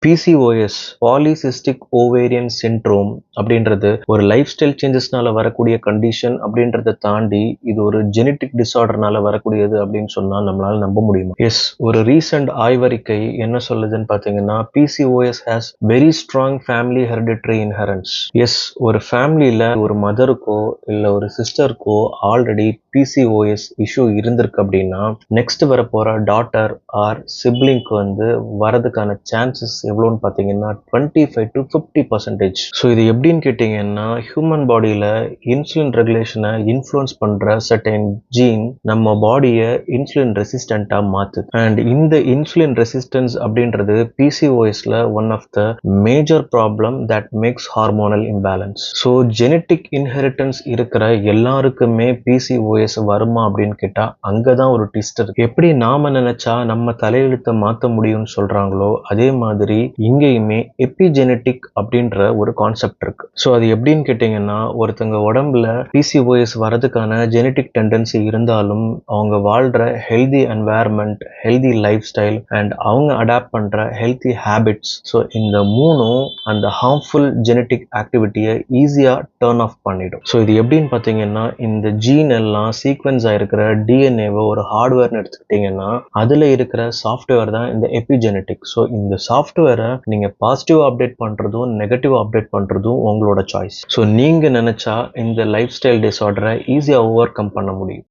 PCOS polycystic ovarian syndrome அப்படின்றது ஒரு life style சேஞ்சஸ்னால வரக்கூடிய கண்டிஷன் அப்படின்றத தாண்டி இது ஒரு ஜெனட்டிக் டிசார்டர்னால வரக்கூடியது அப்படின்னு சொன்னா நம்மளால நம்ப முடியுமா? எஸ், ஒரு ரீசெண்ட் ஆய்வறிக்கை என்ன சொல்லுதுன்னு பாத்தீங்கன்னா PCOS has very strong family hereditary inheritance. Yes, ஒரு ஃபேமிலியில ஒரு மதருக்கோ இல்ல ஒரு சிஸ்டருக்கோ ஆல்ரெடி பிசிஓஎஸ் இஷ்யூ இருந்திருக்கு அப்படின்னா நெக்ஸ்ட் வரப்போற டாட்டர் ஆர் சிப்ளிங்க்கு வந்து வரதுக்கான சான்சஸ் எவ்வளோன்னு பார்த்தீங்கன்னா 25 to 50%. ஸோ இது எப்படின்னு கேட்டிங்கன்னா ஹியூமன் பாடியில் இன்சுலின் ரெகுலேஷனை இன்ஃப்ளூயன்ஸ் பண்ணுற சர்டைன் ஜீன் நம்ம பாடியை இன்சுலின் ரெசிஸ்டண்ட்டாக மாற்றுது. அண்ட் இந்த இன்சுலின் ரெசிஸ்டன்ஸ் அப்படின்றது பிசிஓஎஸ்ல one of the major problem that makes hormonal imbalance. So genetic inheritance இருக்கிற எல்லாருக்குமே பிசிஓஎஸ் வருமா அப்படின்னு கேட்டால் அங்கே தான் ஒரு ட்விஸ்ட் இருக்கு. எப்படி நாம நினைச்சா நம்ம தலையெழுத்தை மாற்ற முடியும்னு சொல்றாங்களோ அதே மாதிரி இங்கேயுமே எபிஜெனட்டிக் அப்படின்ற ஒரு கான்செப்ட் இருக்கு. ஸோ அது எப்படின்னு கேட்டீங்கன்னா ஒருத்தங்க உடம்புல பிசிஓஎஸ் வரதுக்கான ஜெனட்டிக் டெண்டன்சி இருந்தாலும் அவங்க வாழ்ற healthy environment, healthy life style and அவங்க அடாப்ட் பண்ற ஹெல்தி ஹேபிட்ஸ், ஸோ இந்த மூணும் அந்த ஹார்ம்ஃபுல் ஜெனட்டிக் ஆக்டிவிட்டியை ஈஸியா டர்ன் ஆஃப் பண்ணிடும். ஸோ இது எப்படின்னு பார்த்தீங்கன்னா இந்த ஜீன் எல்லாம் சீக்வென்ஸ் ஆயிருக்கிற டிஎன்ஏவை ஒரு ஹார்ட்வேர்னு எடுத்துக்கிட்டீங்கன்னா அதுல இருக்கிற சாஃப்ட்வேர் தான் இந்த எபிஜெனட்டிக். ஸோ இந்த சாஃப்ட்வேரை நீங்க பாசிட்டிவ் அப்டேட் பண்றதும் நெகட்டிவ் அப்டேட் பண்றதும் உங்களோட சாய்ஸ். ஸோ நீங்க நினைச்சா இந்த லைஃப் ஸ்டைல் டிசார்டரை ஈஸியா ஓவர் கம் பண்ண முடியும்.